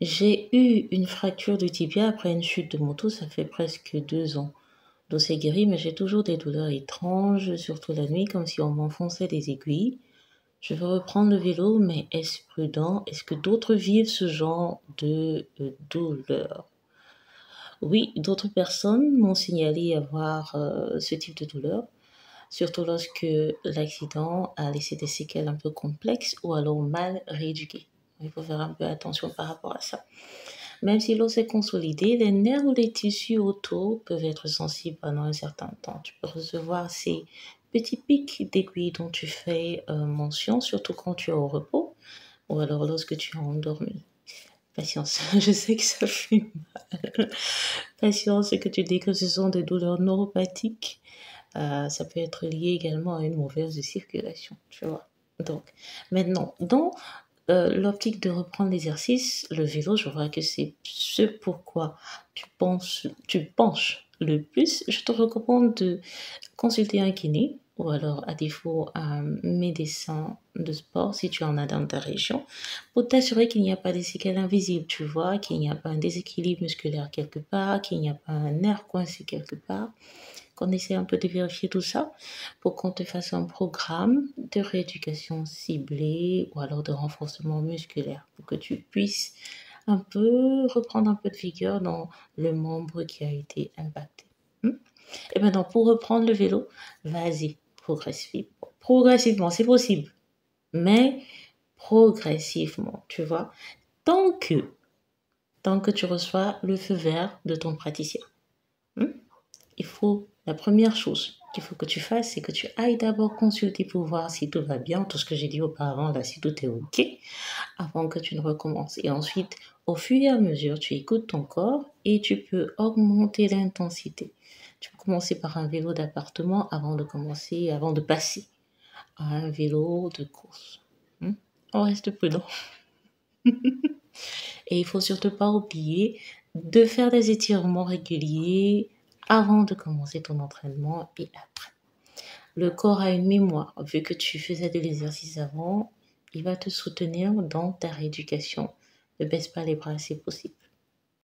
J'ai eu une fracture du tibia après une chute de moto, ça fait presque 2 ans. Donc c'est guéri, mais j'ai toujours des douleurs étranges, surtout la nuit, comme si on m'enfonçait des aiguilles. Je veux reprendre le vélo, mais est-ce prudent? Est-ce que d'autres vivent ce genre de douleur? Oui, d'autres personnes m'ont signalé avoir ce type de douleur, surtout lorsque l'accident a laissé des séquelles un peu complexes ou alors mal rééduquées. Il faut faire un peu attention par rapport à ça. Même si l'os est consolidé, les nerfs ou les tissus autour peuvent être sensibles pendant un certain temps. Tu peux recevoir ces petits pics d'aiguilles dont tu fais mention, surtout quand tu es au repos ou alors lorsque tu es endormi. Patience, je sais que ça fait mal. Patience, c'est que tu dis que ce sont des douleurs neuropathiques. Ça peut être lié également à une mauvaise circulation, tu vois. Donc, maintenant, dans l'optique de reprendre l'exercice, le vélo, je vois que c'est ce pourquoi tu penches le plus. Je te recommande de consulter un kiné ou alors à défaut un médecin de sport si tu en as dans ta région pour t'assurer qu'il n'y a pas de séquelles invisibles, tu vois, qu'il n'y a pas un déséquilibre musculaire quelque part, qu'il n'y a pas un nerf coincé quelque part, qu'on essaie un peu de vérifier tout ça pour qu'on te fasse un programme de rééducation ciblée ou alors de renforcement musculaire pour que tu puisses un peu reprendre un peu de vigueur dans le membre qui a été impacté. Hmm? Et maintenant, pour reprendre le vélo, vas-y, progressivement. Progressivement, c'est possible, mais progressivement, tu vois. Tant que, tant que tu reçois le feu vert de ton praticien. Hmm? La première chose qu'il faut que tu fasses, c'est que tu ailles d'abord consulter pour voir si tout va bien, tout ce que j'ai dit auparavant, là, si tout est OK, avant que tu ne recommences. Et ensuite, au fur et à mesure, tu écoutes ton corps et tu peux augmenter l'intensité. Tu peux commencer par un vélo d'appartement avant de passer à un vélo de course. On reste prudent. Et il faut surtout pas oublier de faire des étirements réguliers avant de commencer ton entraînement et après. Le corps a une mémoire. Vu que tu faisais de l'exercice avant, il va te soutenir dans ta rééducation. Ne baisse pas les bras, c'est possible.